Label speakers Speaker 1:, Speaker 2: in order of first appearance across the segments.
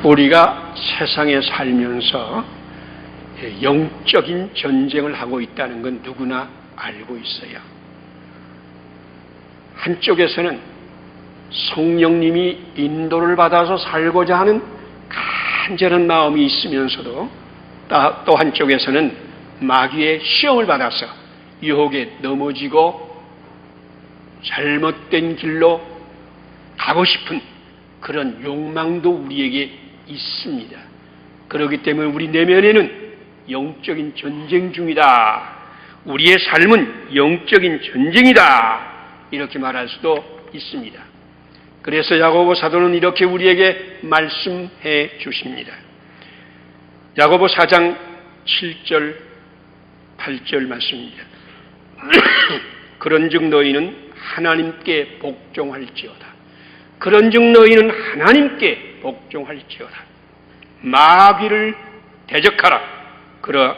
Speaker 1: 우리가 세상에 살면서 영적인 전쟁을 하고 있다는 건 누구나 알고 있어요. 한쪽에서는 성령님이 인도를 받아서 살고자 하는 간절한 마음이 있으면서도 또 한쪽에서는 마귀의 시험을 받아서 유혹에 넘어지고 잘못된 길로 가고 싶은 그런 욕망도 우리에게 있습니다. 그렇기 때문에 우리 내면에는 영적인 전쟁 중이다. 우리의 삶은 영적인 전쟁이다. 이렇게 말할 수도 있습니다. 그래서 야고보 사도는 이렇게 우리에게 말씀해 주십니다. 야고보 4장 7절 8절 말씀입니다. 그런즉 너희는 하나님께 복종할지어다. 그런즉 너희는 하나님께 복종할지어다. 마귀를 대적하라.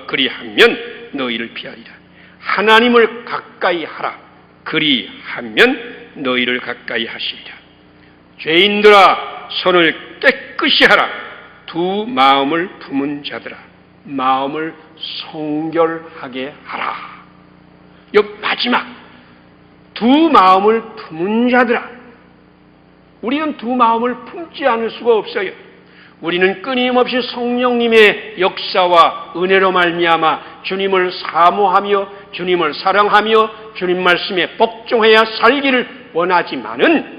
Speaker 1: 그리하면 너희를 피하리라. 하나님을 가까이 하라. 그리하면 너희를 가까이 하시리라. 죄인들아 손을 깨끗이 하라. 두 마음을 품은 자들아 마음을 성결하게 하라. 이 마지막 두 마음을 품은 자들아, 우리는 두 마음을 품지 않을 수가 없어요. 우리는 끊임없이 성령님의 역사와 은혜로 말미암아 주님을 사모하며 주님을 사랑하며 주님 말씀에 복종해야 살기를 원하지만은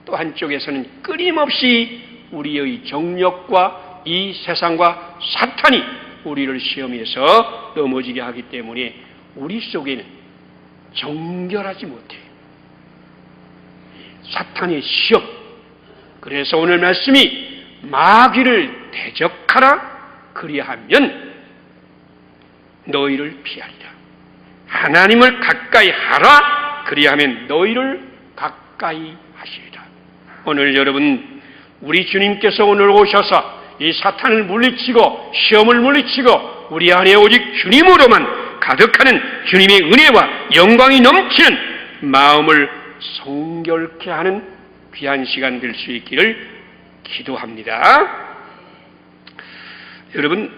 Speaker 1: 또 한쪽에서는 끊임없이 우리의 정력과 이 세상과 사탄이 우리를 시험해서 넘어지게 하기 때문에 우리 속에는 정결하지 못해요. 사탄의 시험. 그래서 오늘 말씀이 마귀를 대적하라. 그리하면 너희를 피하리라. 하나님을 가까이 하라. 그리하면 너희를 가까이 하시리라. 오늘 여러분, 우리 주님께서 오늘 오셔서 이 사탄을 물리치고 시험을 물리치고 우리 안에 오직 주님으로만 가득하는 주님의 은혜와 영광이 넘치는 마음을 성결케 하는 귀한 시간 될 수 있기를 기도합니다. 여러분,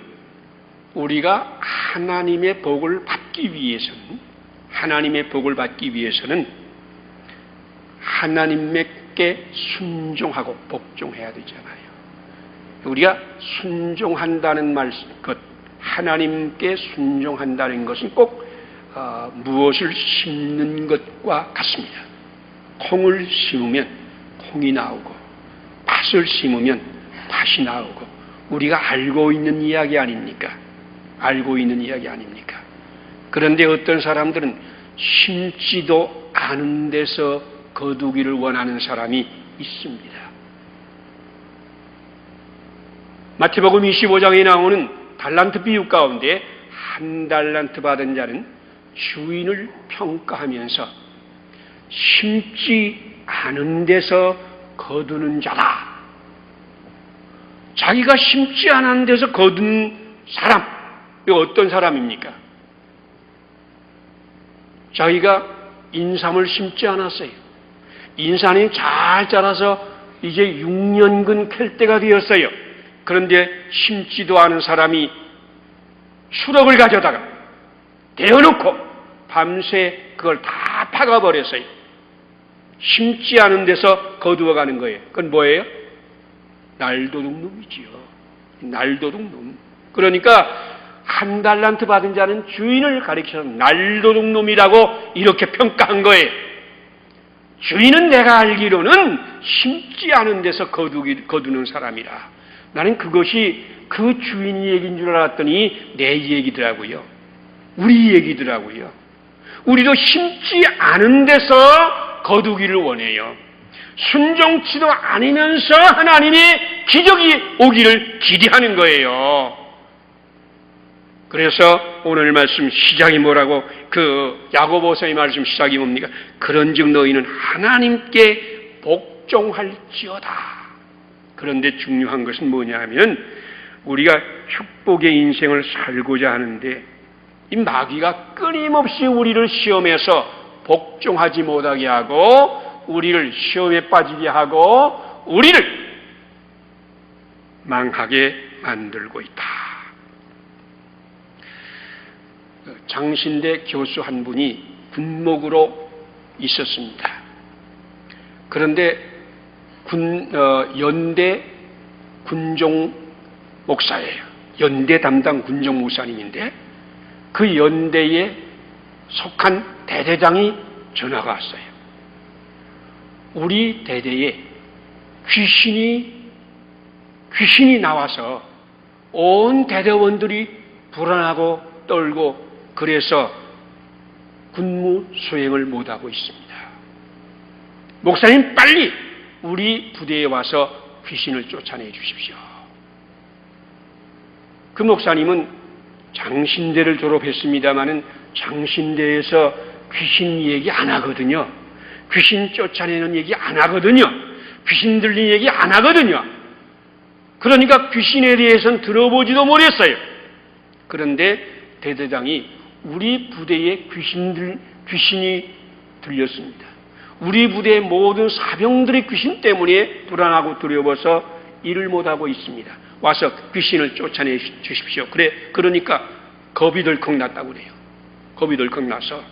Speaker 1: 우리가 하나님의 복을 받기 위해서는 하나님께 순종하고 복종해야 되잖아요. 우리가 순종한다는 하나님께 순종한다는 것은 꼭 무엇을 심는 것과 같습니다. 콩을 심으면 콩이 나오고 팥을 심으면 팥이 나오고 우리가 알고 있는 이야기 아닙니까? 그런데 어떤 사람들은 심지도 않은 데서 거두기를 원하는 사람이 있습니다. 마태복음 25장에 나오는 달란트 비유 가운데 한 달란트 받은 자는 주인을 평가하면서 심지 않은 데서 거두는 자다. 자기가 심지 않은 데서 거둔 사람, 이거 어떤 사람입니까? 자기가 인삼을 심지 않았어요. 인삼이 잘 자라서 이제 6년근 캘 때가 되었어요. 그런데 심지도 않은 사람이 추럭을 가져다가 데워놓고 밤새 그걸 다 파가버렸어요. 심지 않은 데서 거두어가는 거예요. 그건 뭐예요? 날도둑놈이지요. 날도둑놈. 그러니까 한 달란트 받은 자는 주인을 가리켜서 날도둑놈이라고 이렇게 평가한 거예요. 주인은 내가 알기로는 심지 않은 데서 거두는 사람이라. 나는 그것이 그 주인 얘기인 줄 알았더니 내 얘기더라고요. 우리 얘기더라고요. 우리도 심지 않은 데서 거두기를 원해요. 순종치도 않으면서 하나님의 기적이 오기를 기대하는 거예요. 그래서 오늘 말씀 시작이 뭐라고? 그 야고보서의 말씀 시작이 뭡니까? 그런즉 너희는 하나님께 복종할지어다. 그런데 중요한 것은 뭐냐 하면 우리가 축복의 인생을 살고자 하는데 이 마귀가 끊임없이 우리를 시험해서 복종하지 못하게 하고 우리를 시험에 빠지게 하고 우리를 망하게 만들고 있다. 장신대 교수 한 분이 군목으로 있었습니다. 그런데 연대 군종 목사예요. 연대 담당 군종 목사님인데 그 연대에 속한 대대장이 전화가 왔어요. 우리 대대에 귀신이 나와서 온 대대원들이 불안하고 떨고 그래서 군무 수행을 못하고 있습니다. 목사님 빨리 우리 부대에 와서 귀신을 쫓아내 주십시오. 그 목사님은 장신대를 졸업했습니다마는 장신대에서 귀신 얘기 안 하거든요. 귀신 쫓아내는 얘기 안 하거든요. 귀신 들린 얘기 안 하거든요. 그러니까 귀신에 대해서는 들어보지도 못했어요. 그런데 대대장이 우리 부대에 귀신이 들렸습니다. 우리 부대의 모든 사병들의 귀신 때문에 불안하고 두려워서 일을 못하고 있습니다. 와서 귀신을 쫓아내 주십시오. 그러니까 겁이 덜컥 났다고 그래요. 겁이 덜컥 나서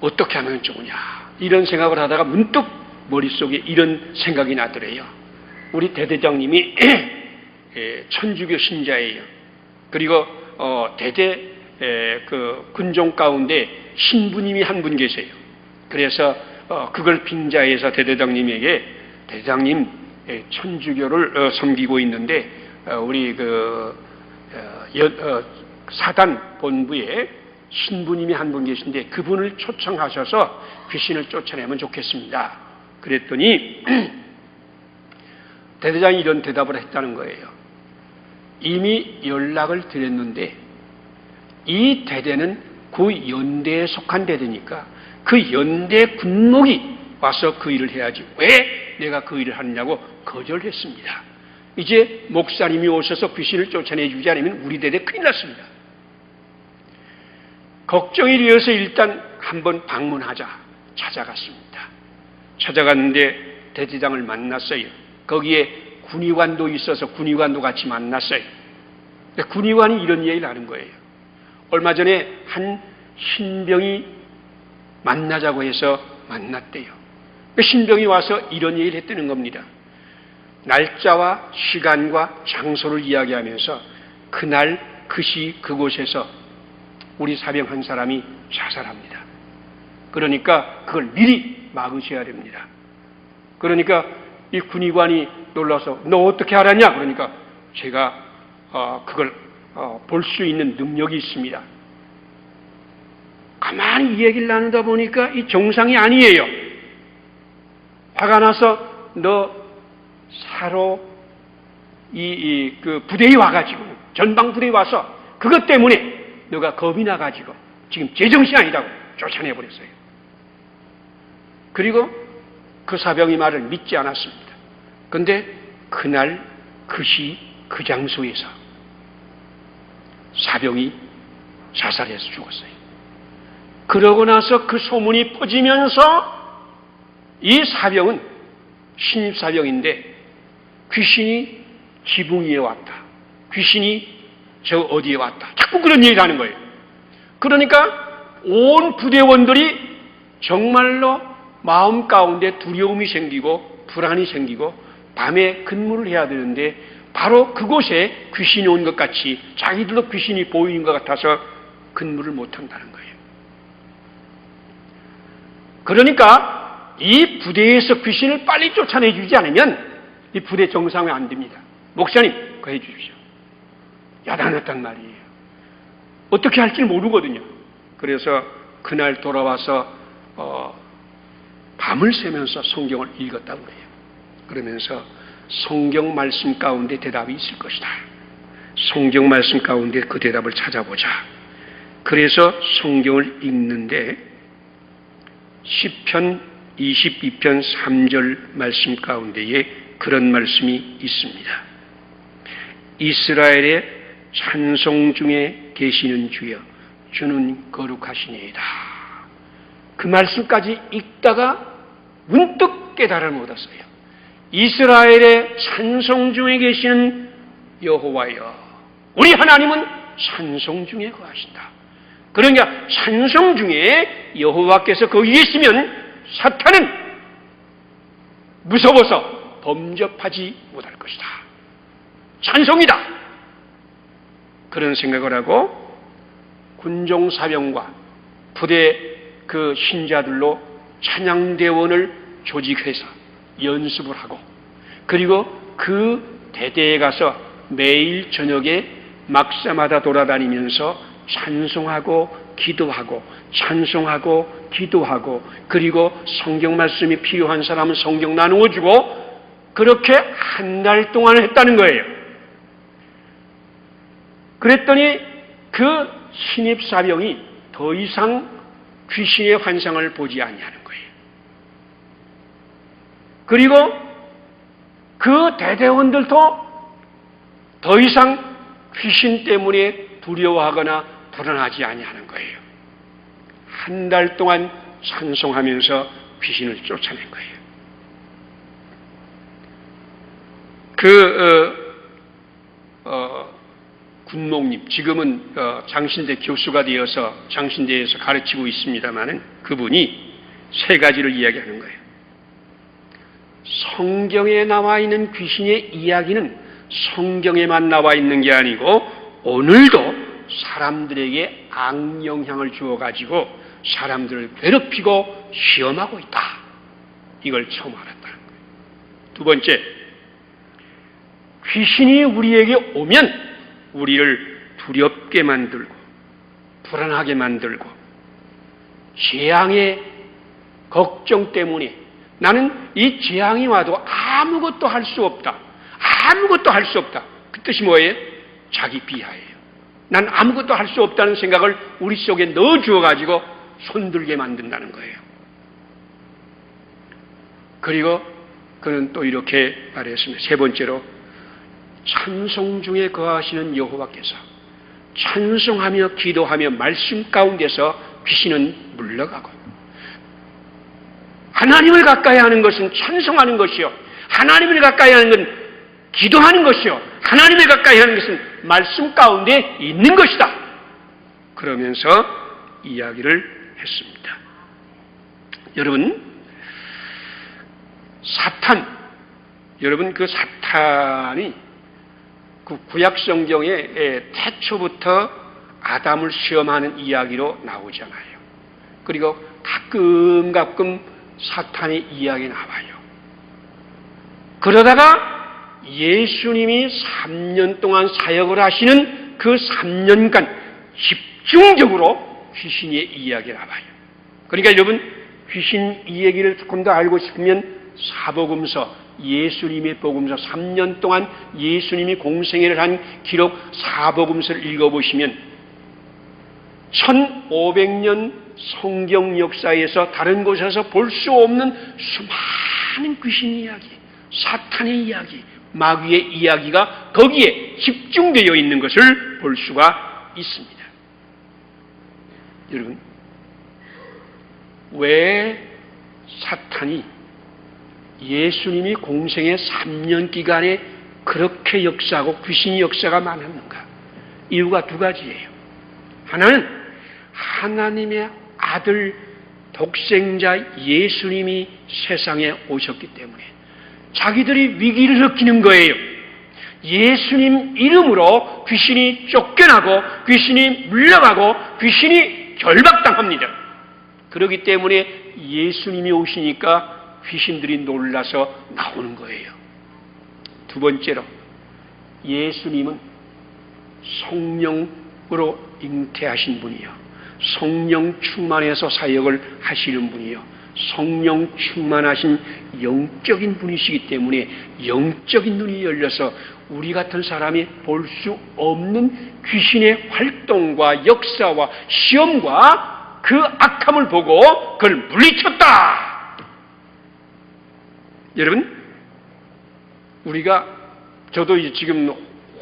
Speaker 1: 어떻게 하면 좋으냐 이런 생각을 하다가 문득 머릿속에 이런 생각이 나더래요. 우리 대대장님이 천주교 신자예요. 그리고 대대 그 군종 가운데 신부님이 한 분 계세요. 그래서 그걸 빙자해서 대대장님에게 대대장님 천주교를 섬기고 있는데 우리 사단 본부에 신부님이 한 분 계신데 그분을 초청하셔서 귀신을 쫓아내면 좋겠습니다. 그랬더니 대대장이 이런 대답을 했다는 거예요. 이미 연락을 드렸는데 이 대대는 그 연대에 속한 대대니까 그 연대 군목이 와서 그 일을 해야지 왜 내가 그 일을 하느냐고 거절했습니다. 이제 목사님이 오셔서 귀신을 쫓아내 주지 않으면 우리 대대 큰일 났습니다. 걱정이 되어서 일단 한번 방문하자 찾아갔습니다. 찾아갔는데 대대장을 만났어요. 거기에 군의관도 있어서 군의관도 같이 만났어요. 근데 군의관이 이런 얘기를 하는 거예요. 얼마 전에 한 신병이 만나자고 해서 만났대요. 그 신병이 와서 이런 얘기를 했다는 겁니다. 날짜와 시간과 장소를 이야기하면서 그날 그 시 그곳에서 우리 사병 한 사람이 자살합니다. 그러니까 그걸 미리 막으셔야 됩니다. 그러니까 이 군의관이 놀라서 너 어떻게 알았냐? 그러니까 제가 그걸 볼 수 있는 능력이 있습니다. 가만히 이 얘기를 나누다 보니까 이 정상이 아니에요. 화가 나서 너 사로 그 부대에 와가지고 전방 부대에 와서 그것 때문에 너가 겁이 나가지고 지금 제정신이 아니라고 쫓아내버렸어요. 그리고 그 사병이 말을 믿지 않았습니다. 그런데 그날 그 시 그 장소에서 사병이 자살해서 죽었어요. 그러고 나서 그 소문이 퍼지면서 이 사병은 신입사병인데 귀신이 지붕 위에 왔다. 귀신이 저 어디에 왔다. 자꾸 그런 얘기를 하는 거예요. 그러니까 온 부대원들이 정말로 마음 가운데 두려움이 생기고 불안이 생기고 밤에 근무를 해야 되는데 바로 그곳에 귀신이 온 것 같이 자기들도 귀신이 보이는 것 같아서 근무를 못한다는 거예요. 그러니까 이 부대에서 귀신을 빨리 쫓아내주지 않으면 이 부대 정상이 안 됩니다. 목사님 그거 해주십시오. 야단했단 말이에요. 어떻게 할지 모르거든요. 그래서 그날 돌아와서 밤을 새면서 성경을 읽었다고 그래요. 그러면서 성경 말씀 가운데 대답이 있을 것이다. 성경 말씀 가운데 그 대답을 찾아보자. 그래서 성경을 읽는데 시편 22편 3절 말씀 가운데에 그런 말씀이 있습니다. 이스라엘의 찬송 중에 계시는 주여 주는 거룩하시니이다. 그 말씀까지 읽다가 문득 깨달음을 얻었어요. 이스라엘의 찬송 중에 계시는 여호와여, 우리 하나님은 찬송 중에 거하신다. 그러니까 찬송 중에 여호와께서 거기 계시면 사탄은 무서워서 범접하지 못할 것이다. 찬송이다. 그런 생각을 하고 군종사병과 부대 그 신자들로 찬양대원을 조직해서 연습을 하고, 그리고 그 대대에 가서 매일 저녁에 막사마다 돌아다니면서 찬송하고 기도하고 찬송하고 기도하고, 그리고 성경 말씀이 필요한 사람은 성경 나누어 주고, 그렇게 한 달 동안 했다는 거예요. 그랬더니 그 신입사병이 더 이상 귀신의 환상을 보지 아니하는 거예요. 그리고 그 대대원들도 더 이상 귀신 때문에 두려워하거나 불안하지 아니하는 거예요. 한 달 동안 찬송하면서 귀신을 쫓아낸 거예요. 군목님, 지금은 장신대 교수가 되어서 장신대에서 가르치고 있습니다마는 그분이 세 가지를 이야기하는 거예요. 성경에 나와 있는 귀신의 이야기는 성경에만 나와 있는 게 아니고 오늘도 사람들에게 악영향을 주어가지고 사람들을 괴롭히고 시험하고 있다. 이걸 처음 알았다는 거예요. 두 번째, 귀신이 우리에게 오면 우리를 두렵게 만들고 불안하게 만들고 재앙의 걱정 때문에 나는 이 재앙이 와도 아무것도 할 수 없다. 아무것도 할 수 없다. 그 뜻이 뭐예요? 자기 비하예요. 난 아무것도 할 수 없다는 생각을 우리 속에 넣어주어가지고 손들게 만든다는 거예요. 그리고 그는 또 이렇게 말했습니다. 세 번째로, 찬송 중에 거하시는 여호와께서 찬송하며 기도하며 말씀 가운데서 귀신은 물러가고, 하나님을 가까이 하는 것은 찬송하는 것이요, 하나님을 가까이 하는 건 기도하는 것이요, 하나님을 가까이 하는 것은 말씀 가운데 있는 것이다. 그러면서 이야기를 했습니다. 여러분, 여러분 그 사탄이 그 구약 성경에 태초부터 아담을 시험하는 이야기로 나오잖아요. 그리고 가끔 사탄의 이야기 나와요. 그러다가 예수님이 3년 동안 사역을 하시는 그 3년간 집중적으로 귀신의 이야기가 나와요. 그러니까 여러분, 귀신 이 얘기를 조금 더 알고 싶으면 사복음서, 예수님의 복음서, 3년 동안 예수님이 공생애를 한 기록 사복음서를 읽어보시면 1500년 성경 역사에서 다른 곳에서 볼 수 없는 수많은 귀신 이야기, 사탄의 이야기, 마귀의 이야기가 거기에 집중되어 있는 것을 볼 수가 있습니다. 여러분, 왜 사탄이 예수님이 공생의 3년 기간에 그렇게 역사하고 귀신의 역사가 많았는가? 이유가 두 가지예요. 하나는 하나님의 아들 독생자 예수님이 세상에 오셨기 때문에 자기들이 위기를 느끼는 거예요. 예수님 이름으로 귀신이 쫓겨나고 귀신이 물러가고 귀신이 결박당합니다. 그렇기 때문에 예수님이 오시니까 귀신들이 놀라서 나오는 거예요. 두 번째로, 예수님은 성령으로 잉태하신 분이요, 성령 충만해서 사역을 하시는 분이요, 성령 충만하신 영적인 분이시기 때문에 영적인 눈이 열려서 우리 같은 사람이 볼 수 없는 귀신의 활동과 역사와 시험과 그 악함을 보고 그걸 물리쳤다. 여러분, 저도 지금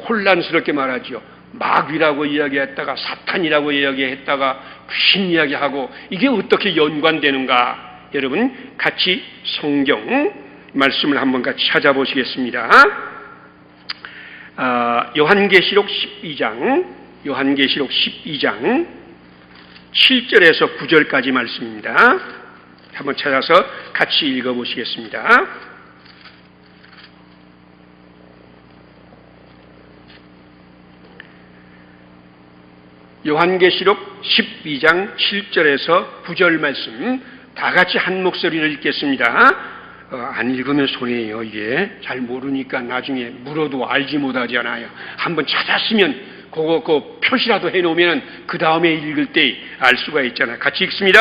Speaker 1: 혼란스럽게 말하죠. 마귀라고 이야기했다가 사탄이라고 이야기했다가 귀신 이야기하고 이게 어떻게 연관되는가? 여러분, 같이 성경 말씀을 한번 같이 찾아보시겠습니다. 요한계시록 12장 7절에서 9절까지 말씀입니다. 한번 찾아서 같이 읽어보시겠습니다. 요한계시록 12장 7절에서 9절 말씀 다 같이 한 목소리를 읽겠습니다. 안 읽으면 손해예요. 이게 잘 모르니까 나중에 물어도 알지 못하잖아요. 한번 찾았으면 그거 표시라도 해놓으면 그 다음에 읽을 때 알 수가 있잖아요. 같이 읽습니다.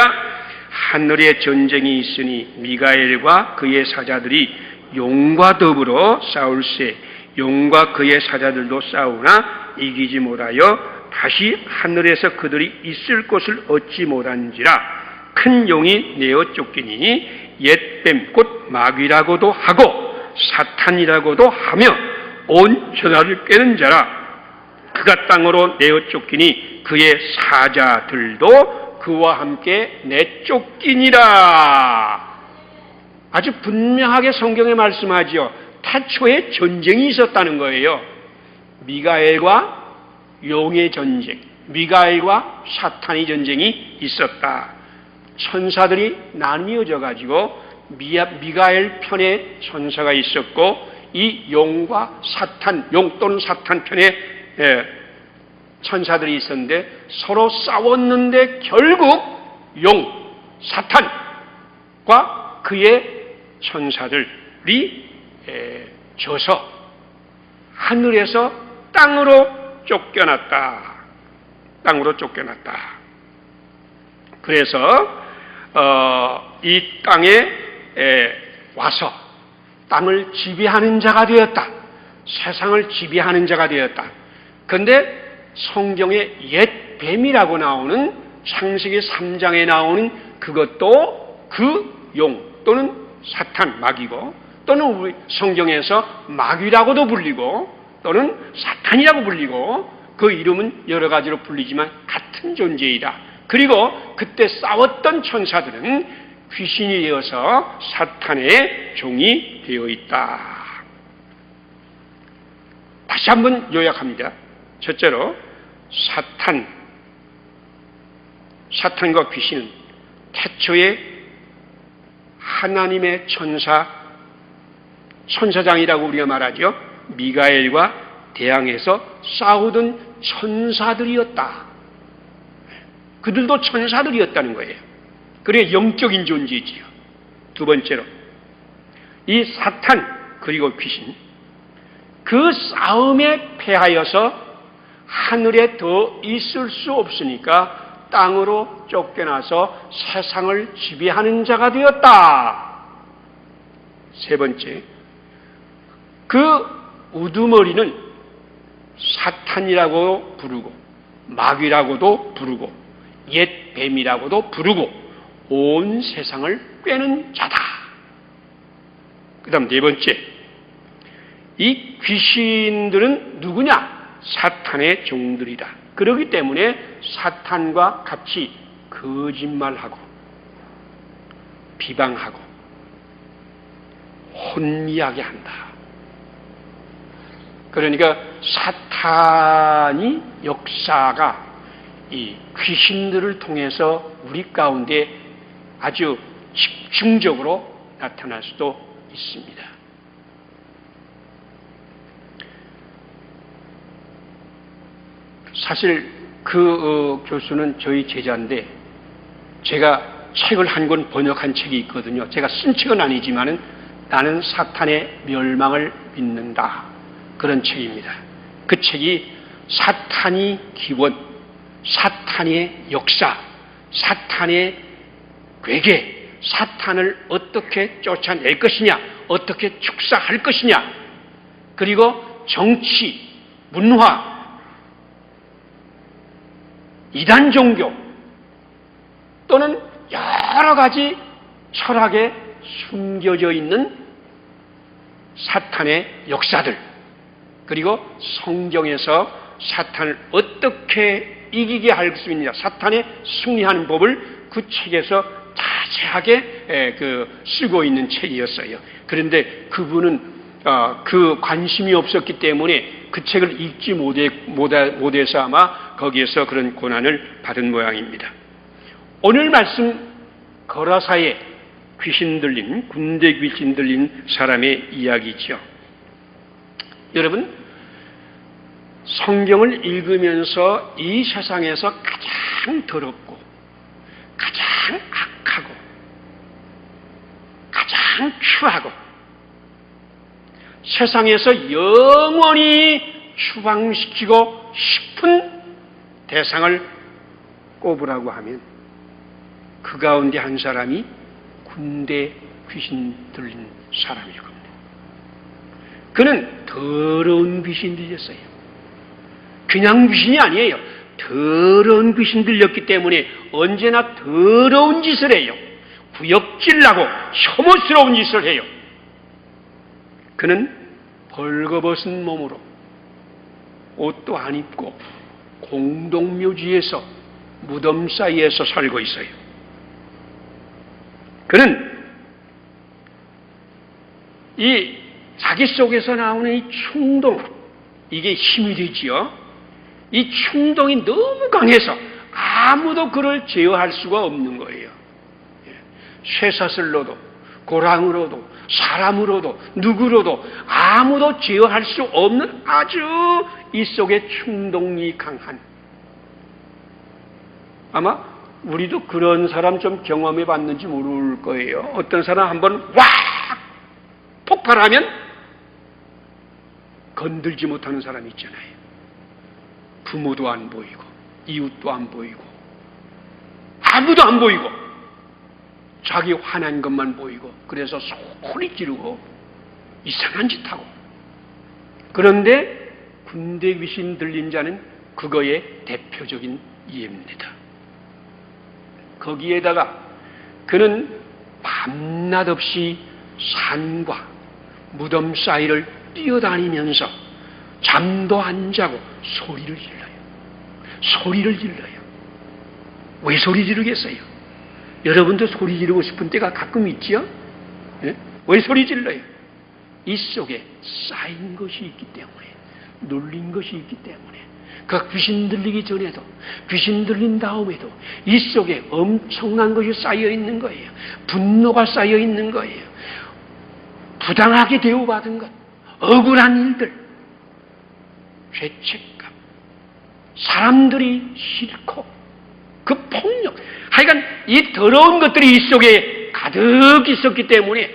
Speaker 1: 하늘에 전쟁이 있으니 미가엘과 그의 사자들이 용과 더불어 싸울세. 용과 그의 사자들도 싸우나 이기지 못하여 다시 하늘에서 그들이 있을 곳을 얻지 못한지라. 큰 용이 내어 쫓기니 옛뱀 곧 마귀라고도 하고 사탄이라고도 하며 온 천하를 꿰는 자라. 그가 땅으로 내어 쫓기니 그의 사자들도 그와 함께 내쫓기니라. 아주 분명하게 성경에 말씀하지요. 태초에 전쟁이 있었다는 거예요. 미가엘과 용의 전쟁, 미가엘과 사탄의 전쟁이 있었다. 천사들이 나뉘어져 가지고 미가엘 편에 천사가 있었고 이 용과 사탄, 용 또는 사탄 편에 천사들이 있었는데 서로 싸웠는데 결국 용, 사탄과 그의 천사들이 져서 하늘에서 땅으로 쫓겨났다. 땅으로 쫓겨났다. 그래서 이 땅에 와서 땅을 지배하는 자가 되었다. 세상을 지배하는 자가 되었다. 그런데 성경에 옛 뱀이라고 나오는 창세기 3장에 나오는 그것도 그 용 또는 사탄, 마귀고 또는 우리 성경에서 마귀라고도 불리고 또는 사탄이라고 불리고 그 이름은 여러 가지로 불리지만 같은 존재이다. 그리고 그때 싸웠던 천사들은 귀신이 되어서 사탄의 종이 되어 있다. 다시 한번 요약합니다. 첫째로 사탄과 귀신은 태초에 하나님의 천사장이라고 우리가 말하죠. 미가엘과 대항해서 싸우던 천사들이었다. 그들도 천사들이었다는 거예요. 그래 영적인 존재지요. 두 번째로 이 사탄 그리고 귀신 그 싸움에 패하여서 하늘에 더 있을 수 없으니까 땅으로 쫓겨나서 세상을 지배하는 자가 되었다. 세 번째, 그 우두머리는 사탄이라고 부르고 마귀라고도 부르고 옛 뱀이라고도 부르고 온 세상을 꿰는 자다. 그 다음 네 번째, 이 귀신들은 누구냐? 사탄의 종들이다. 그렇기 때문에 사탄과 같이 거짓말하고 비방하고 혼미하게 한다. 그러니까 사탄이 역사가 이 귀신들을 통해서 우리 가운데 아주 집중적으로 나타날 수도 있습니다. 사실 그 교수는 저희 제자인데 제가 책을 한 권 번역한 책이 있거든요. 제가 쓴 책은 아니지만은 나는 사탄의 멸망을 믿는다. 그런 책입니다. 그 책이 사탄의 기원, 사탄의 역사, 사탄의 괴계, 사탄을 어떻게 쫓아낼 것이냐, 어떻게 축사할 것이냐, 그리고 정치, 문화, 이단 종교 또는 여러 가지 철학에 숨겨져 있는 사탄의 역사들, 그리고 성경에서 사탄을 어떻게 이기게 할 수 있느냐, 사탄의 승리하는 법을 그 책에서 자세하게 쓰고 있는 책이었어요. 그런데 그분은 그 관심이 없었기 때문에 그 책을 읽지 못해서 아마 거기에서 그런 고난을 받은 모양입니다. 오늘 말씀 거라사에 귀신 들린, 군대 귀신 들린 사람의 이야기죠. 여러분, 성경을 읽으면서 이 세상에서 가장 더럽고 가장 악하고 가장 추하고 세상에서 영원히 추방시키고 싶은 대상을 꼽으라고 하면 그 가운데 한 사람이 군대 귀신 들린 사람일 겁니다. 그는 더러운 귀신 들렸어요. 그냥 귀신이 아니에요. 더러운 귀신 들렸기 때문에 언제나 더러운 짓을 해요. 구역질나고 혐오스러운 짓을 해요. 그는 벌거벗은 몸으로 옷도 안 입고 공동묘지에서 무덤 사이에서 살고 있어요. 그는 이 자기 속에서 나오는 이 충동, 이게 힘이 되지요. 이 충동이 너무 강해서 아무도 그를 제어할 수가 없는 거예요. 쇠사슬로도 고랑으로도 사람으로도 누구로도 아무도 제어할 수 없는 아주 이 속에 충동이 강한, 아마 우리도 그런 사람 좀 경험해 봤는지 모를 거예요. 어떤 사람 한번 와 폭발하면 건들지 못하는 사람이 있잖아요. 부모도 안 보이고 이웃도 안 보이고 아무도 안 보이고 자기 화난 것만 보이고 그래서 소리 지르고 이상한 짓 하고. 그런데 군대 귀신 들린 자는 그거의 대표적인 예입니다. 거기에다가 그는 밤낮 없이 산과 무덤 사이를 뛰어다니면서 잠도 안 자고 소리를 질러요. 소리를 질러요. 왜 소리 지르겠어요? 여러분도 소리 지르고 싶은 때가 가끔 있지요? 예? 왜 소리 질러요? 이 속에 쌓인 것이 있기 때문에, 눌린 것이 있기 때문에, 그 귀신 들리기 전에도, 귀신 들린 다음에도 이 속에 엄청난 것이 쌓여 있는 거예요. 분노가 쌓여 있는 거예요. 부당하게 대우받은 것, 억울한 일들, 죄책감, 사람들이 싫고 그 폭력, 하여간 이 더러운 것들이 이 속에 가득 있었기 때문에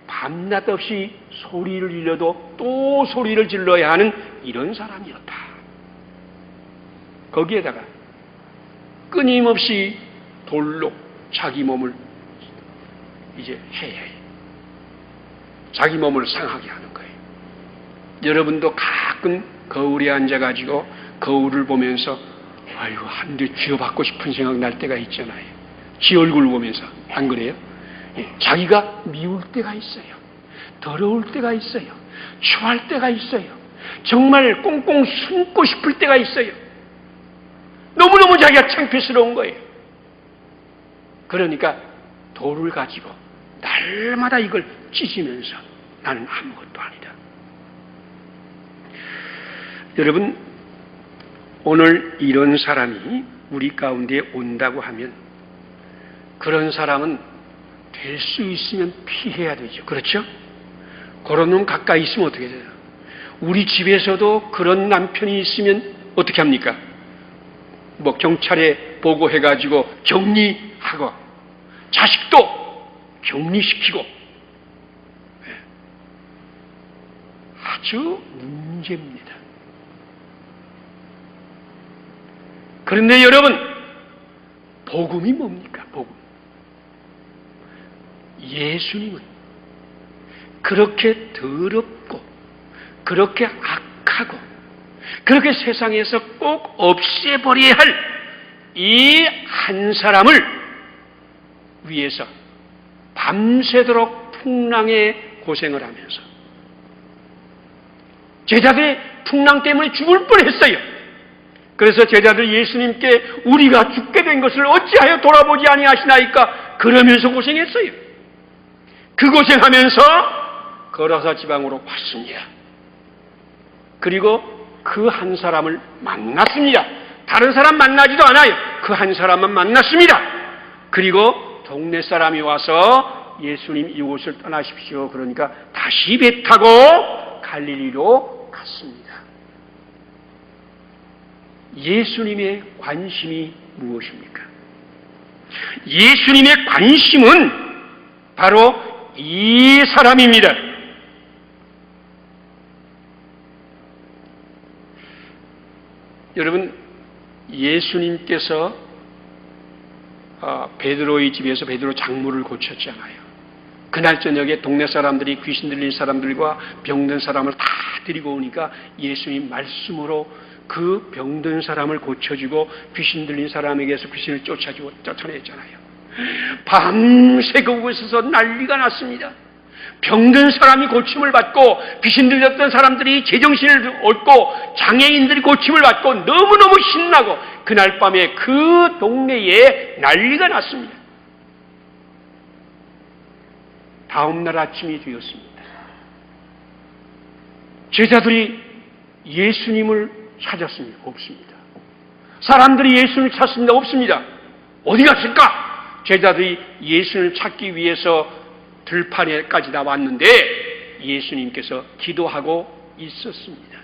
Speaker 1: 밤낮 없이 소리를 질러도 또 소리를 질러야 하는 이런 사람이었다. 거기에다가 끊임없이 돌로 자기 몸을 이제 해야 해. 자기 몸을 상하게 하는 거예요. 여러분도 가끔 거울에 앉아가지고 거울을 보면서 아이고 한 대 쥐어받고 싶은 생각 날 때가 있잖아요. 지 얼굴을 보면서. 안 그래요? 자기가 미울 때가 있어요. 더러울 때가 있어요. 추할 때가 있어요. 정말 꽁꽁 숨고 싶을 때가 있어요. 너무너무 자기가 창피스러운 거예요. 그러니까 돌을 가지고 날마다 이걸 찢으면서 나는 아무것도 아니다. 여러분, 오늘 이런 사람이 우리 가운데 온다고 하면 그런 사람은 될 수 있으면 피해야 되죠. 그렇죠? 그런 놈 가까이 있으면 어떻게 돼요? 우리 집에서도 그런 남편이 있으면 어떻게 합니까? 뭐 경찰에 보고해가지고 격리하고 자식도 격리시키고 아주 문제입니다. 그런데 여러분, 복음이 뭡니까? 복음. 예수님은 그렇게 더럽고 그렇게 악하고 그렇게 세상에서 꼭 없애버려야 할 이 한 사람을 위해서 밤새도록 풍랑에 고생을 하면서 제자들의 풍랑 때문에 죽을 뻔했어요. 그래서 제자들 예수님께 우리가 죽게 된 것을 어찌하여 돌아보지 아니하시나이까? 그러면서 고생했어요. 그 고생하면서 거라사 지방으로 왔습니다. 그리고 그 한 사람을 만났습니다. 다른 사람 만나지도 않아요. 그 한 사람만 만났습니다. 그리고 동네 사람이 와서 예수님 이곳을 떠나십시오. 그러니까 다시 배 타고 갈릴리로 갔습니다. 예수님의 관심이 무엇입니까? 예수님의 관심은 바로 이 사람입니다. 여러분, 예수님께서 베드로의 집에서 베드로 장모를 고쳤잖아요. 그날 저녁에 동네 사람들이 귀신 들린 사람들과 병든 사람을 다 데리고 오니까 예수님 말씀으로 그 병든 사람을 고쳐주고 귀신 들린 사람에게서 귀신을 쫓아냈잖아요. 밤새 그곳에서 난리가 났습니다. 병든 사람이 고침을 받고 귀신 들렸던 사람들이 제정신을 얻고 장애인들이 고침을 받고 너무너무 신나고 그날 밤에 그 동네에 난리가 났습니다. 다음 날 아침이 되었습니다. 제자들이 예수님을 찾았습니다. 없습니다. 사람들이 예수님을 찾습니다. 없습니다. 어디 갔을까? 제자들이 예수님을 찾기 위해서 들판에까지 나왔는데 예수님께서 기도하고 있었습니다.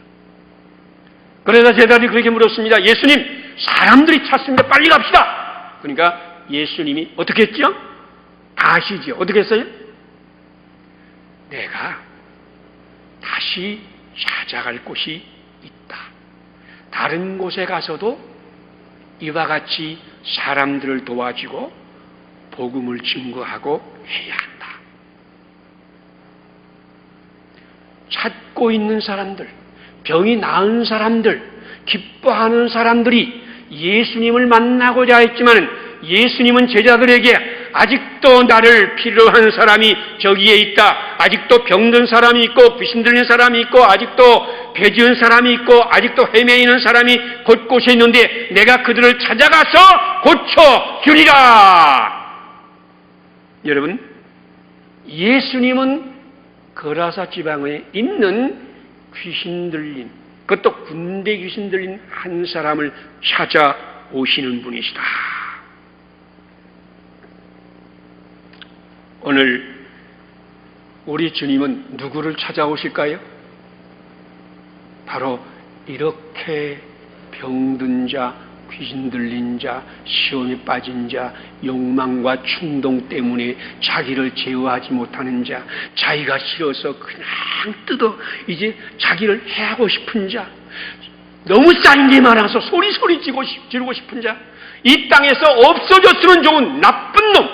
Speaker 1: 그래서 제자들이 그렇게 물었습니다. 예수님, 사람들이 찾습니다. 빨리 갑시다. 그러니까 예수님이 어떻게 했죠? 가시죠. 어떻게 했어요? 내가 다시 찾아갈 곳이 있다. 다른 곳에 가서도 이와 같이 사람들을 도와주고 복음을 증거하고 해야 한다. 찾고 있는 사람들, 병이 나은 사람들, 기뻐하는 사람들이 예수님을 만나고자 했지만 예수님은 제자들에게 아직도 나를 필요한 사람이 저기에 있다. 아직도 병든 사람이 있고 귀신 들린 사람이 있고 아직도 배 지은 사람이 있고 아직도 헤매이는 사람이 곳곳에 있는데 내가 그들을 찾아가서 고쳐주리라. 여러분, 예수님은 거라사 지방에 있는 귀신 들린, 그것도 군대 귀신 들린 한 사람을 찾아오시는 분이시다. 오늘 우리 주님은 누구를 찾아오실까요? 바로 이렇게 병든 자, 귀신 들린 자, 시험에 빠진 자, 욕망과 충동 때문에 자기를 제어하지 못하는 자, 자기가 싫어서 그냥 이제 자기를 해하고 싶은 자, 너무 쌓인 게 많아서 소리 지르고 싶은 자, 이 땅에서 없어졌으면 좋은 나쁜 놈,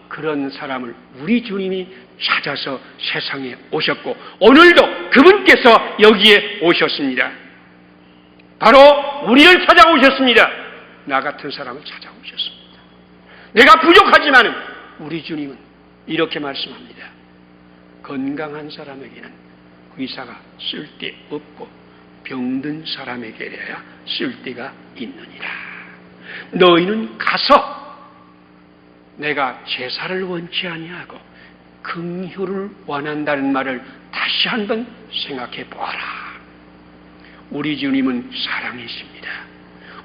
Speaker 1: 그런 사람을 우리 주님이 찾아서 세상에 오셨고 오늘도 그분께서 여기에 오셨습니다. 바로 우리를 찾아오셨습니다. 나 같은 사람을 찾아오셨습니다. 내가 부족하지만 우리 주님은 이렇게 말씀합니다. 건강한 사람에게는 의사가 쓸데없고 병든 사람에게야 쓸데가 있느니라. 너희는 가서 내가 제사를 원치 아니하고 긍휼을 원한다는 말을 다시 한번 생각해 보아라. 우리 주님은 사랑이십니다.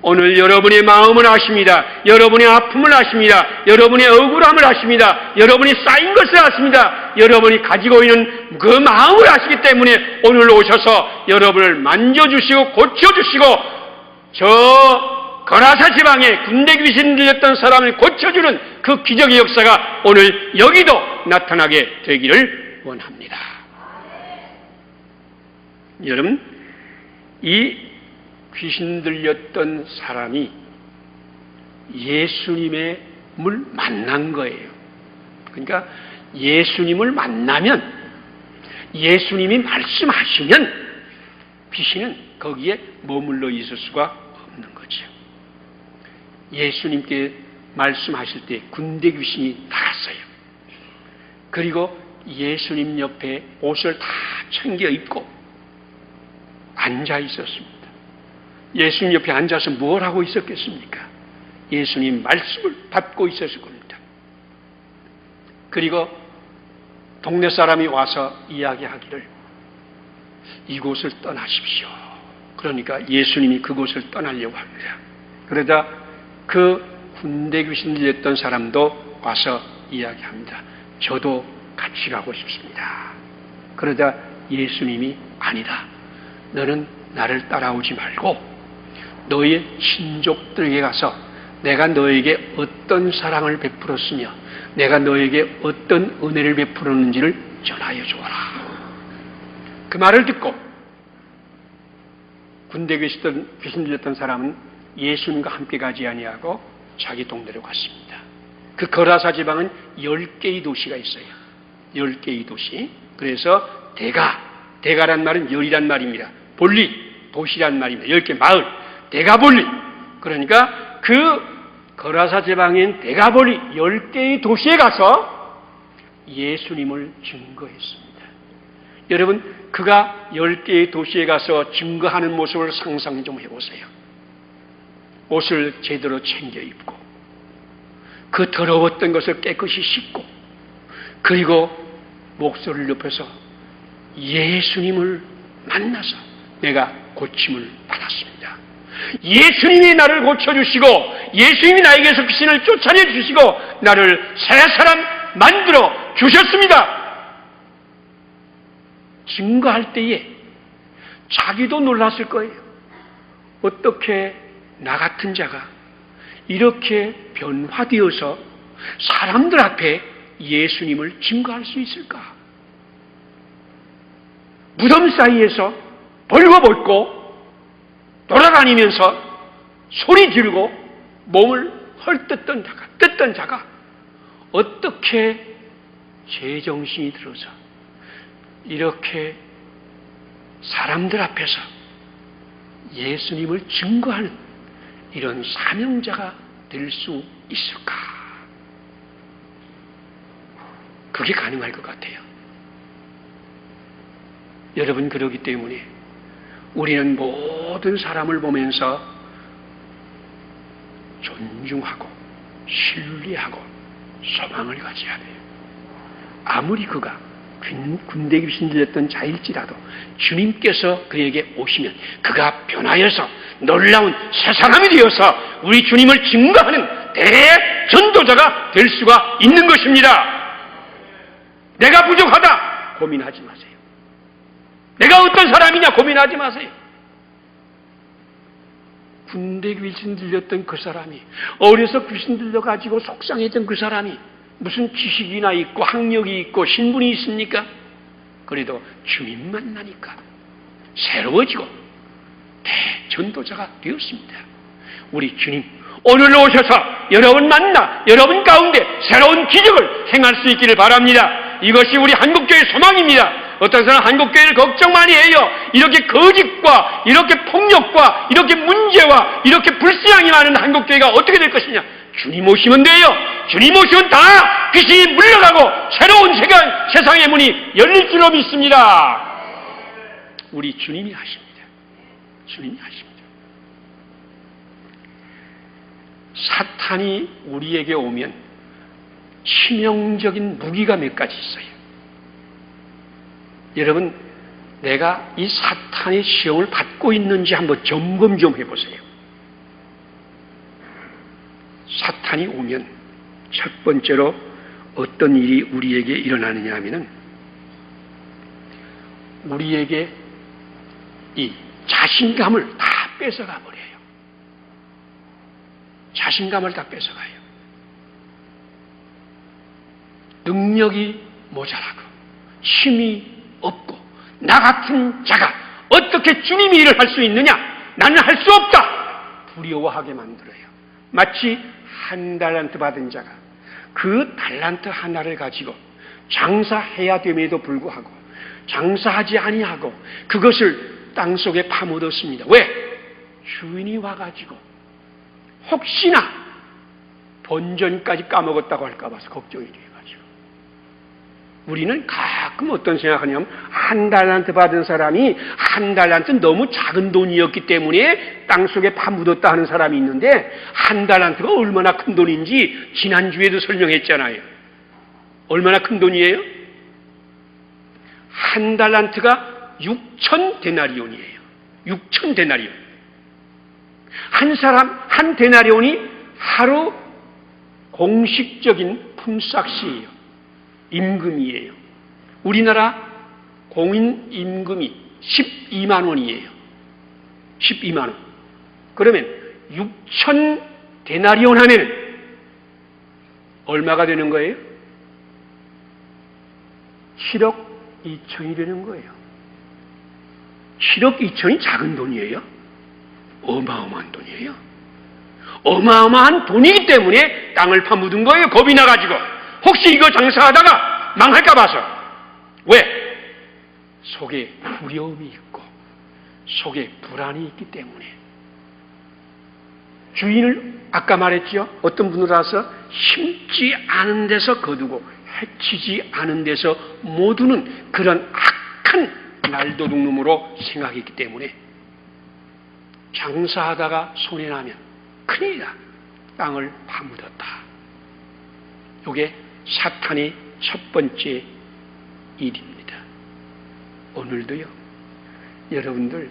Speaker 1: 오늘 여러분의 마음을 아십니다. 여러분의 아픔을 아십니다. 여러분의 억울함을 아십니다. 여러분이 쌓인 것을 아십니다. 여러분이 가지고 있는 그 마음을 아시기 때문에 오늘 오셔서 여러분을 만져주시고 고쳐주시고 저 거라사 지방에 군대 귀신 들렸던 사람을 고쳐주는 그 기적의 역사가 오늘 여기도 나타나게 되기를 원합니다. 여러분, 이 귀신 들렸던 사람이 예수님을 만난 거예요. 그러니까 예수님을 만나면, 예수님이 말씀하시면 귀신은 거기에 머물러 있을 수가 없는 거죠. 예수님께 말씀하실 때 군대 귀신이 나갔어요. 그리고 예수님 옆에 옷을 다 챙겨 입고 앉아 있었습니다. 예수님 옆에 앉아서 뭘 하고 있었겠습니까? 예수님 말씀을 받고 있었을 겁니다. 그리고 동네 사람이 와서 이야기하기를 이곳을 떠나십시오. 그러니까 예수님이 그곳을 떠나려고 합니다. 그러자 그 군대 귀신 들렸던 사람도 와서 이야기합니다. 저도 같이 가고 싶습니다. 그러자 예수님이 아니다. 너는 나를 따라오지 말고 너의 친족들에게 가서 내가 너에게 어떤 사랑을 베풀었으며 내가 너에게 어떤 은혜를 베풀었는지를 전하여 주어라. 그 말을 듣고 군대 귀신 들렸던 사람은 예수님과 함께 가지 아니하고 자기 동네로 갔습니다. 그 거라사 지방은 10개의 도시가 있어요. 10개의 도시. 그래서 대가란 말은 열이란 말입니다. 볼리, 도시란 말입니다. 10개 마을, 대가볼리. 그러니까 그 거라사 지방인 대가볼리 10개의 도시에 가서 예수님을 증거했습니다. 여러분, 그가 10개의 도시에 가서 증거하는 모습을 상상 좀 해보세요. 옷을 제대로 챙겨 입고 그 더러웠던 것을 깨끗이 씻고 그리고 목소리를 높여서 예수님을 만나서 내가 고침을 받았습니다. 예수님이 나를 고쳐주시고 예수님이 나에게서 귀신을 쫓아내주시고 나를 새 사람 만들어 주셨습니다. 증거할 때에 자기도 놀랐을 거예요. 어떻게 나 같은 자가 이렇게 변화되어서 사람들 앞에 예수님을 증거할 수 있을까? 무덤 사이에서 벌거벗고 돌아다니면서 소리 지르고 몸을 헐뜯던 자가 어떻게 제정신이 들어서 이렇게 사람들 앞에서 예수님을 증거하는 이런 사명자가 될 수 있을까? 그게 가능할 것 같아요. 여러분, 그러기 때문에 우리는 모든 사람을 보면서 존중하고 신뢰하고 소망을 가져야 돼요. 아무리 그가 군대 귀신 들렸던 자일지라도 주님께서 그에게 오시면 그가 변하여서 놀라운 새 사람이 되어서 우리 주님을 증거하는 대전도자가 될 수가 있는 것입니다. 내가 부족하다 고민하지 마세요. 내가 어떤 사람이냐 고민하지 마세요. 군대 귀신 들렸던 그 사람이 어려서 귀신 들려가지고 속상했던 그 사람이 무슨 지식이나 있고 학력이 있고 신분이 있습니까? 그래도 주님 만나니까 새로워지고 대전도자가 되었습니다. 우리 주님 오늘 오셔서 여러분 만나 여러분 가운데 새로운 기적을 행할 수 있기를 바랍니다. 이것이 우리 한국교회의 소망입니다. 어떤 사람은 한국교회를 걱정 많이 해요. 이렇게 거짓과 이렇게 폭력과 이렇게 문제와 이렇게 불신앙이 많은 한국교회가 어떻게 될 것이냐. 주님 오시면 돼요. 주님 오시면 다 귀신이 물러가고 새로운 세상의 문이 열릴 줄로 믿습니다. 우리 주님이 하십니다. 주님이 하십니다. 사탄이 우리에게 오면 치명적인 무기가 몇 가지 있어요. 여러분, 내가 이 사탄의 시험을 받고 있는지 한번 점검 좀 해보세요. 사탄이 오면 첫 번째로 어떤 일이 우리에게 일어나느냐 하면은 우리에게 이 자신감을 다 뺏어가 버려요. 자신감을 다 뺏어가요. 능력이 모자라고 힘이 없고 나 같은 자가 어떻게 주님이 일을 할 수 있느냐? 나는 할 수 없다. 두려워하게 만들어요. 마치 한 달란트 받은 자가 그 달란트 하나를 가지고 장사해야 됨에도 불구하고 장사하지 아니하고 그것을 땅속에 파묻었습니다. 왜? 주인이 와가지고 혹시나 본전까지 까먹었다고 할까 봐서 걱정이 돼가지고 우리는 가끔 어떤 생각하냐면 한 달란트 받은 사람이 한 달란트 너무 작은 돈이었기 때문에 땅속에 파묻었다 하는 사람이 있는데 한 달란트가 얼마나 큰 돈인지 지난주에도 설명했잖아요. 얼마나 큰 돈이에요? 한 달란트가 6천 데나리온이에요. 6천 데나리온. 한 사람 한 데나리온이 하루 공식적인 품삯이에요. 임금이에요. 우리나라 공인 임금이 12만 원이에요. 12만 원. 그러면 6천 데나리온 하면 얼마가 되는 거예요? 7억 2천이 되는 거예요. 7억 2천이 작은 돈이에요? 어마어마한 돈이에요. 어마어마한 돈이기 때문에 땅을 파묻은 거예요. 겁이 나가지고. 혹시 이거 장사하다가 망할까 봐서. 왜? 속에 두려움이 있고 속에 불안이 있기 때문에. 주인을 아까 말했죠. 어떤 분을 와서 심지 않은 데서 거두고 해치지 않은 데서 못 두는 그런 악한 날도둑놈으로 생각했기 때문에 장사하다가 손해나면 큰일이다. 땅을 파묻었다. 이게 사탄의 첫 번째 일입니다. 오늘도요. 여러분들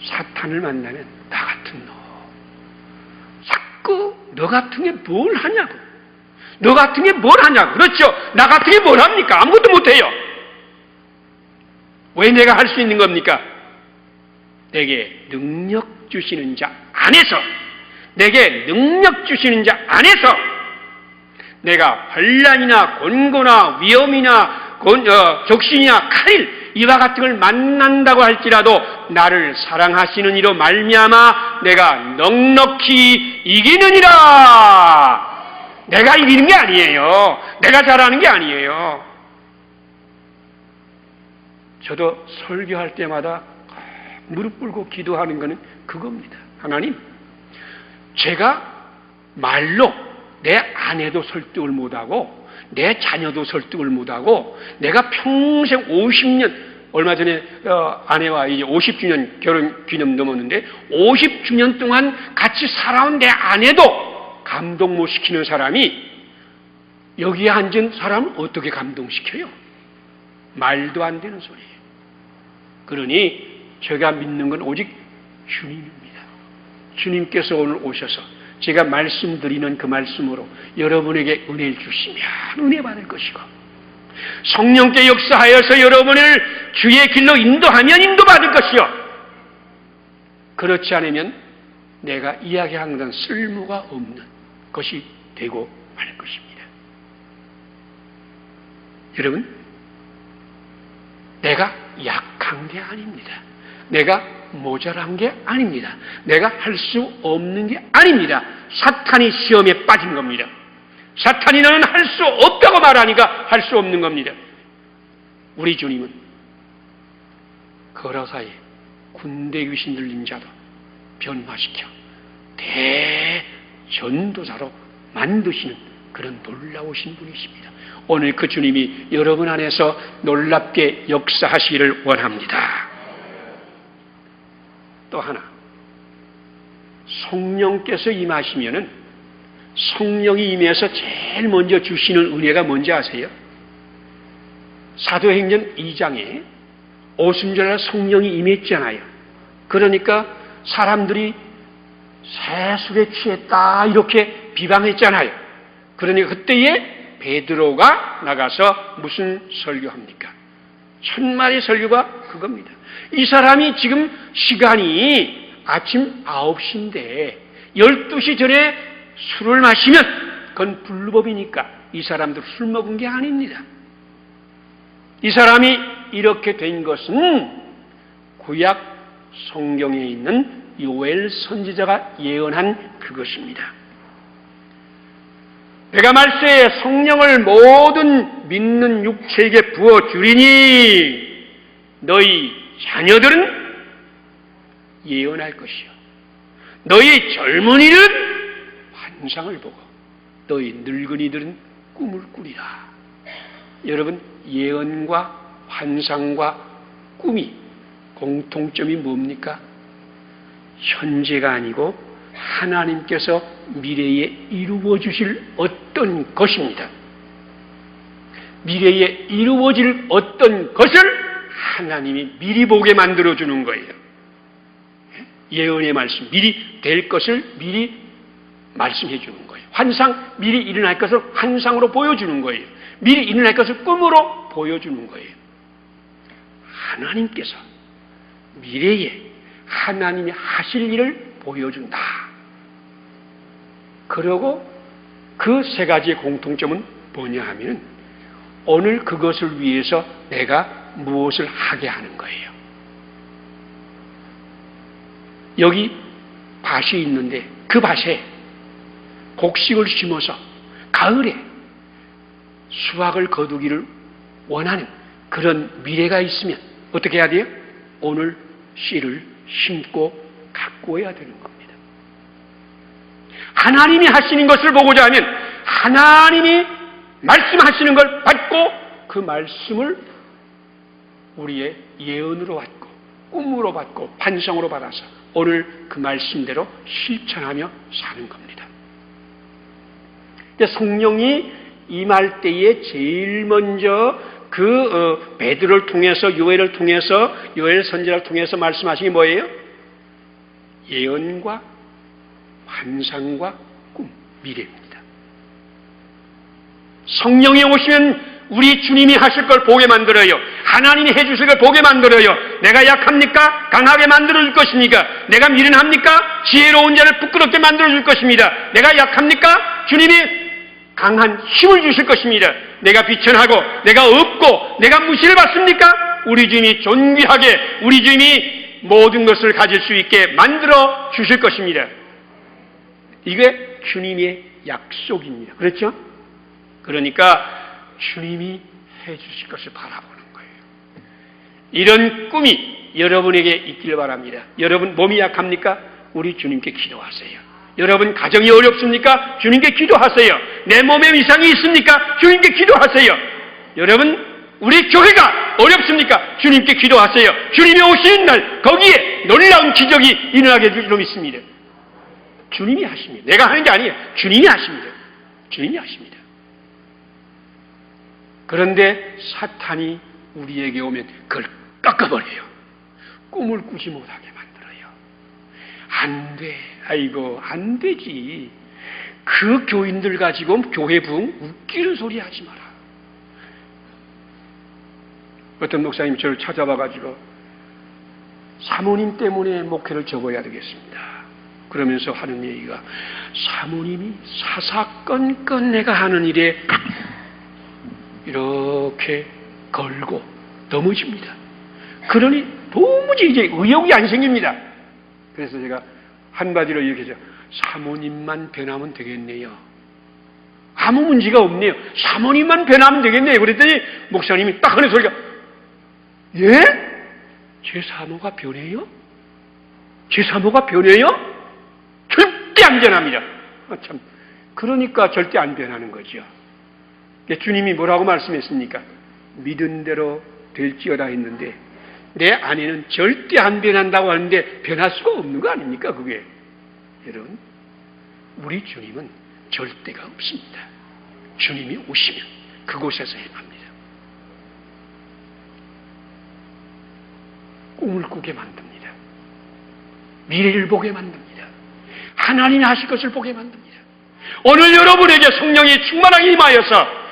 Speaker 1: 사탄을 만나면 나 같은 놈. 자꾸 너 같은 게 뭘 하냐고. 너 같은 게 뭘 하냐고. 그렇죠. 나 같은 게 뭘 합니까? 아무것도 못해요. 왜 내가 할 수 있는 겁니까? 내게 능력 주시는 자 안에서, 내게 능력 주시는 자 안에서 내가 환난이나 곤고나 위험이나 적신이나 칼 이와 같은 걸 만난다고 할지라도 나를 사랑하시는 이로 말미암아 내가 넉넉히 이기느니라. 내가 이기는 게 아니에요. 내가 잘하는 게 아니에요. 저도 설교할 때마다 무릎 꿇고 기도하는 것은 그겁니다. 하나님, 제가 말로 내 아내도 설득을 못하고 내 자녀도 설득을 못하고 내가 평생 50년, 얼마 전에 아내와 이제 50주년 결혼 기념 넘었는데 50주년 동안 같이 살아온 내 아내도 감동 못 시키는 사람이 여기에 앉은 사람을 어떻게 감동시켜요? 말도 안 되는 소리예요. 그러니 제가 믿는 건 오직 주님입니다. 주님께서 오늘 오셔서 제가 말씀드리는 그 말씀으로 여러분에게 은혜를 주시면 은혜 받을 것이고 성령께 역사하여서 여러분을 주의 길로 인도하면 인도받을 것이요. 그렇지 않으면 내가 이야기한 건 쓸모가 없는 것이 되고 말 것입니다. 여러분, 내가 약한 게 아닙니다. 내가 모자란 게 아닙니다. 내가 할 수 없는 게 아닙니다. 사탄이 시험에 빠진 겁니다. 사탄이 너는 할 수 없다고 말하니까 할 수 없는 겁니다. 우리 주님은 거라사에 군대 귀신 들린 자도 변화시켜 대전도사로 만드시는 그런 놀라우신 분이십니다. 오늘 그 주님이 여러분 안에서 놀랍게 역사하시기를 원합니다. 또 하나, 성령께서 임하시면은 성령이 임해서 제일 먼저 주시는 은혜가 뭔지 아세요? 사도행전 2장에 오순절날 성령이 임했잖아요. 그러니까 사람들이 세술에 취했다 이렇게 비방했잖아요. 그러니까 그때에 베드로가 나가서 무슨 설교합니까? 첫마디 설교가 그겁니다. 이 사람이 지금 시간이 아침 9시인데 12시 전에 술을 마시면 그건 불법이니까 이 사람도 술 먹은 게 아닙니다. 이 사람이 이렇게 된 것은 구약 성경에 있는 요엘 선지자가 예언한 그것입니다. 내가 말세에 성령을 모든 믿는 육체에게 부어주리니 너희 자녀들은 예언할 것이요 너희 젊은이는 환상을 보고 너희 늙은이들은 꿈을 꾸리라. 여러분, 예언과 환상과 꿈이 공통점이 뭡니까? 현재가 아니고 하나님께서 미래에 이루어 주실 어떤 것입니다. 미래에 이루어질 어떤 것을 하나님이 미리 보게 만들어주는 거예요. 예언의 말씀, 미리 될 것을 미리 말씀해 주는 거예요. 환상, 미리 일어날 것을 환상으로 보여주는 거예요. 미리 일어날 것을 꿈으로 보여주는 거예요. 하나님께서 미래에 하나님이 하실 일을 보여준다. 그리고 그 세 가지의 공통점은 뭐냐 하면은 오늘 그것을 위해서 내가 무엇을 하게 하는 거예요. 여기 밭이 있는데 그 밭에 곡식을 심어서 가을에 수확을 거두기를 원하는 그런 미래가 있으면 어떻게 해야 돼요? 오늘 씨를 심고 가꾸어야 되는 겁니다. 하나님이 하시는 것을 보고자 하면 하나님이 말씀하시는 걸 받고 그 말씀을 우리의 예언으로 받고 꿈으로 받고 환상으로 받아서 오늘 그 말씀대로 실천하며 사는 겁니다. 성령이 임할 때에 제일 먼저 그 베드로를 통해서 요엘을 통해서 요엘 선지자를 통해서 말씀하신 게 뭐예요? 예언과 환상과 꿈, 미래입니다. 성령이 오시면 우리 주님이 하실 걸 보게 만들어요. 하나님이 해주실 걸 보게 만들어요. 내가 약합니까? 강하게 만들어줄 것입니까? 내가 미련합니까? 지혜로운 자를 부끄럽게 만들어줄 것입니다. 내가 약합니까? 주님이 강한 힘을 주실 것입니다. 내가 비천하고 내가 없고 내가 무시를 받습니까? 우리 주님이 존귀하게 우리 주님이 모든 것을 가질 수 있게 만들어 주실 것입니다. 이게 주님의 약속입니다. 그렇죠? 그러니까 주님이 해주실 것을 바라보는 거예요. 이런 꿈이 여러분에게 있길 바랍니다. 여러분 몸이 약합니까? 우리 주님께 기도하세요. 여러분 가정이 어렵습니까? 주님께 기도하세요. 내 몸에 이상이 있습니까? 주님께 기도하세요. 여러분 우리 교회가 어렵습니까? 주님께 기도하세요. 주님이 오시는 날 거기에 놀라운 기적이 일어나게 될 줄 믿습니다. 주님이 하십니다. 내가 하는 게 아니에요. 주님이 하십니다. 주님이 하십니다. 그런데 사탄이 우리에게 오면 그걸 꺾어버려요. 꿈을 꾸지 못하게 만들어요. 안 돼. 아이고 안 되지. 그 교인들 가지고 교회 부흥 웃기는 소리 하지 마라. 어떤 목사님이 저를 찾아와가지고 사모님 때문에 목회를 접어야 되겠습니다. 그러면서 하는 얘기가 사모님이 사사건건 내가 하는 일에 이렇게 걸고 넘어집니다. 그러니 도무지 이제 의욕이 안 생깁니다. 그래서 제가 한마디로 이렇게 해서 사모님만 변하면 되겠네요. 아무 문제가 없네요. 사모님만 변하면 되겠네요. 그랬더니 목사님이 딱 하는 소리가 예? 제 사모가 변해요? 제 사모가 변해요? 절대 안 변합니다. 참, 그러니까 절대 안 변하는 거죠. 주님이 뭐라고 말씀했습니까? 믿은 대로 될지어다 했는데 내 아내는 절대 안 변한다고 하는데 변할 수가 없는 거 아닙니까? 그게 여러분 우리 주님은 절대가 없습니다. 주님이 오시면 그곳에서 행합니다. 꿈을 꾸게 만듭니다. 미래를 보게 만듭니다. 하나님이 하실 것을 보게 만듭니다. 오늘 여러분에게 성령이 충만하게 임하여서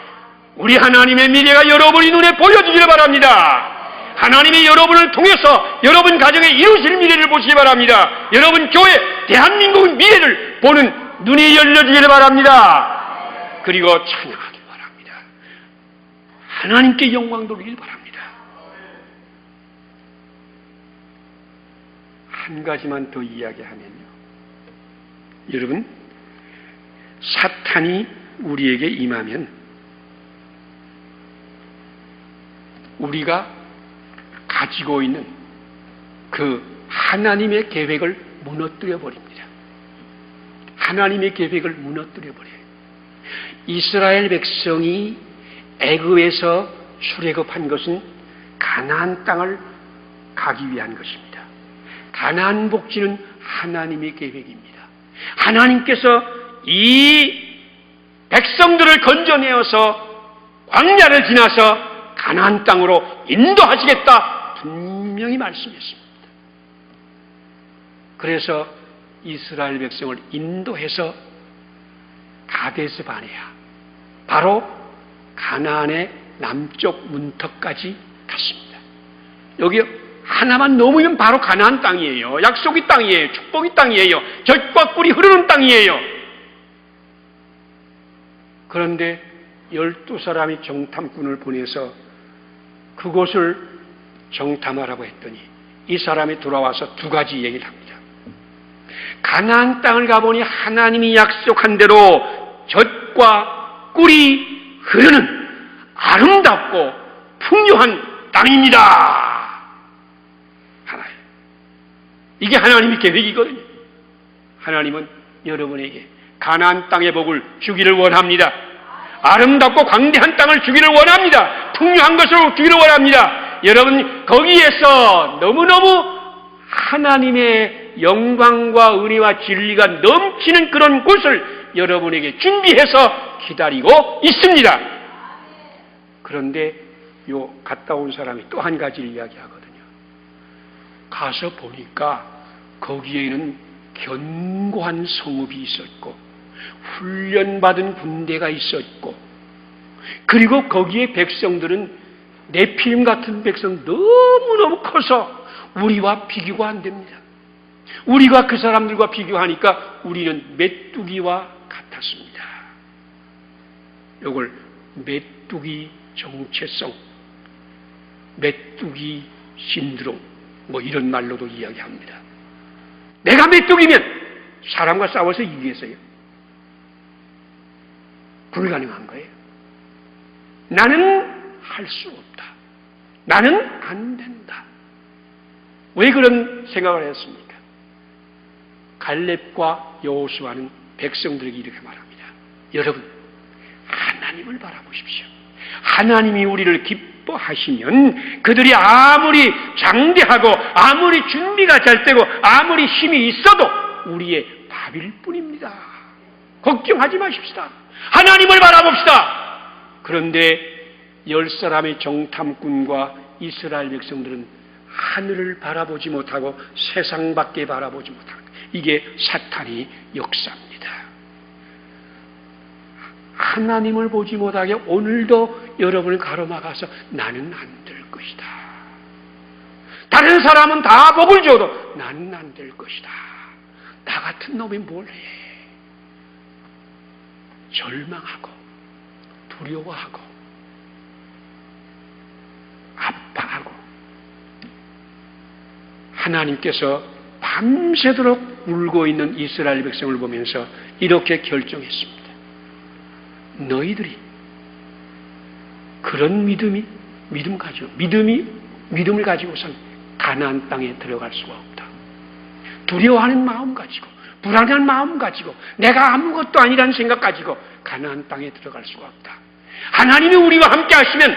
Speaker 1: 우리 하나님의 미래가 여러분의 눈에 보여주기를 바랍니다. 하나님이 여러분을 통해서 여러분 가정에 이루실 미래를 보시기 바랍니다. 여러분 교회, 대한민국의 미래를 보는 눈이 열려지기를 바랍니다. 그리고 찬양하길 바랍니다. 하나님께 영광 돌리길 바랍니다. 한 가지만 더 이야기하면요. 여러분, 사탄이 우리에게 임하면 우리가 가지고 있는 그 하나님의 계획을 무너뜨려 버립니다. 하나님의 계획을 무너뜨려 버려요. 이스라엘 백성이 애굽에서 출애굽한 것은 가나안 땅을 가기 위한 것입니다. 가나안 복지는 하나님의 계획입니다. 하나님께서 이 백성들을 건져내어서 광야를 지나서 가나안 땅으로 인도하시겠다 분명히 말씀했습니다. 그래서 이스라엘 백성을 인도해서 가데스 바네아, 바로 가나안의 남쪽 문턱까지 갔습니다. 여기 하나만 넘으면 바로 가나안 땅이에요. 약속의 땅이에요. 축복의 땅이에요. 젖과 꿀이 흐르는 땅이에요. 그런데 12사람이 정탐꾼을 보내서 그곳을 정탐하라고 했더니 이 사람이 돌아와서 두 가지 얘기를 합니다. 가나안 땅을 가보니 하나님이 약속한 대로 젖과 꿀이 흐르는 아름답고 풍요한 땅입니다. 하나님, 이게 하나님의 계획이거든요. 하나님은 여러분에게 가나안 땅의 복을 주기를 원합니다. 아름답고 광대한 땅을 주기를 원합니다. 풍요한 것을 주기를 원합니다. 여러분, 거기에서 너무너무 하나님의 영광과 은혜와 진리가 넘치는 그런 곳을 여러분에게 준비해서 기다리고 있습니다. 그런데 요 갔다 온 사람이 또 한 가지를 이야기하거든요. 가서 보니까 거기에는 견고한 성읍이 있었고 훈련받은 군대가 있었고, 그리고 거기에 백성들은 네필림 같은 백성 너무너무 커서 우리와 비교가 안 됩니다. 우리가 그 사람들과 비교하니까 우리는 메뚜기와 같았습니다. 이걸 메뚜기 정체성, 메뚜기 신드롬, 뭐 이런 말로도 이야기합니다. 내가 메뚜기면 사람과 싸워서 이기겠어요? 불가능한 거예요. 나는 할 수 없다. 나는 안 된다. 왜 그런 생각을 했습니까? 갈렙과 여호수아는 백성들에게 이렇게 말합니다. 여러분, 하나님을 바라보십시오. 하나님이 우리를 기뻐하시면 그들이 아무리 장대하고 아무리 준비가 잘 되고 아무리 힘이 있어도 우리의 밥일 뿐입니다. 걱정하지 마십시다. 하나님을 바라봅시다. 그런데 10사람의 정탐꾼과 이스라엘 백성들은 하늘을 바라보지 못하고 세상밖에 바라보지 못하고, 이게 사탄의 역사입니다. 하나님을 보지 못하게 오늘도 여러분을 가로막아서 나는 안 될 것이다. 다른 사람은 다 복을 줘도 나는 안 될 것이다. 나 같은 놈이 뭘 해? 절망하고 두려워하고 아파하고, 하나님께서 밤새도록 울고 있는 이스라엘 백성을 보면서 이렇게 결정했습니다. 너희들이 그런 믿음을 가지고선 가나안 땅에 들어갈 수가 없다. 두려워하는 마음 가지고, 불안한 마음 가지고, 내가 아무것도 아니라는 생각 가지고 가나안 땅에 들어갈 수가 없다. 하나님이 우리와 함께 하시면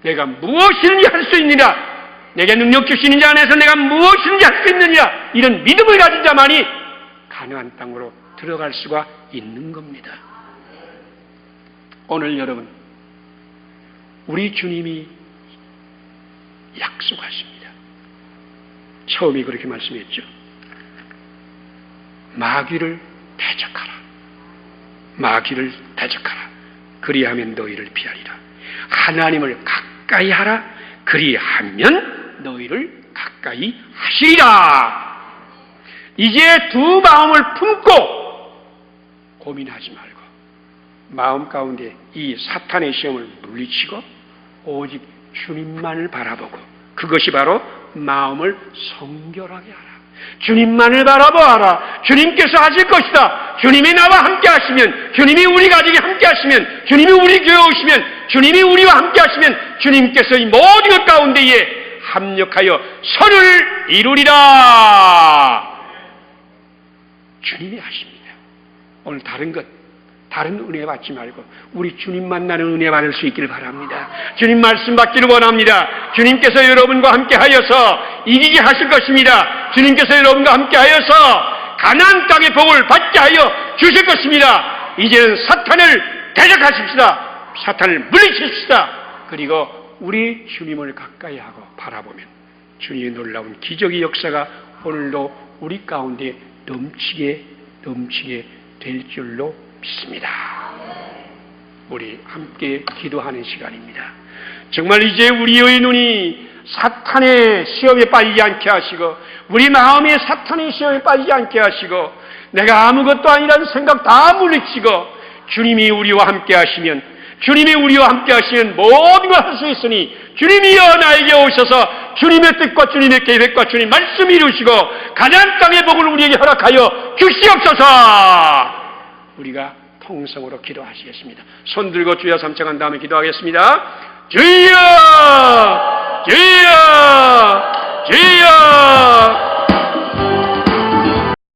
Speaker 1: 내가 무엇이든지 할 수 있느니라. 내게 능력 주시는 자 안에서 내가 무엇이든지 할 수 있느니라. 이런 믿음을 가진 자만이 가나안 땅으로 들어갈 수가 있는 겁니다. 오늘 여러분, 우리 주님이 약속하십니다. 처음에 그렇게 말씀했죠. 마귀를 대적하라. 마귀를 대적하라. 그리하면 너희를 피하리라. 하나님을 가까이 하라. 그리하면 너희를 가까이 하시리라. 이제 두 마음을 품고 고민하지 말고 마음 가운데 이 사탄의 시험을 물리치고 오직 주님만을 바라보고, 그것이 바로 마음을 성결하게 하라. 주님만을 바라보아라. 주님께서 하실 것이다. 주님이 나와 함께 하시면, 주님이 우리 가족이 함께 하시면, 주님이 우리 교회 오시면, 주님이 우리와 함께 하시면 주님께서 이 모든 것 가운데에 합력하여 선을 이루리라. 주님이 하십니다. 오늘 다른 은혜 받지 말고 우리 주님 만나는 은혜 받을 수 있기를 바랍니다. 주님 말씀 받기를 원합니다. 주님께서 여러분과 함께 하여서 이기게 하실 것입니다. 주님께서 여러분과 함께 하여서 가나안 땅의 복을 받게 하여 주실 것입니다. 이제는 사탄을 대적하십시다. 사탄을 물리칩시다. 그리고 우리 주님을 가까이 하고 바라보면 주님의 놀라운 기적의 역사가 오늘도 우리 가운데 넘치게 될 줄로 믿습니다. 우리 함께 기도하는 시간입니다. 정말 이제 우리의 눈이 사탄의 시험에 빠지지 않게 하시고 우리 마음에 사탄의 시험에 빠지지 않게 하시고 내가 아무것도 아니라는 생각 다 물리치고 주님이 우리와 함께 하시면 주님이 우리와 함께 하시면 모든 걸 할 수 있으니 주님이여 나에게 오셔서 주님의 뜻과 주님의 계획과 주님 말씀 이루시고 가나안 땅의 복을 우리에게 허락하여 주시옵소서. 우리가 통성으로 기도하시겠습니다. 손 들고 주여 삼창한 다음에 기도하겠습니다. 주여 주여 주여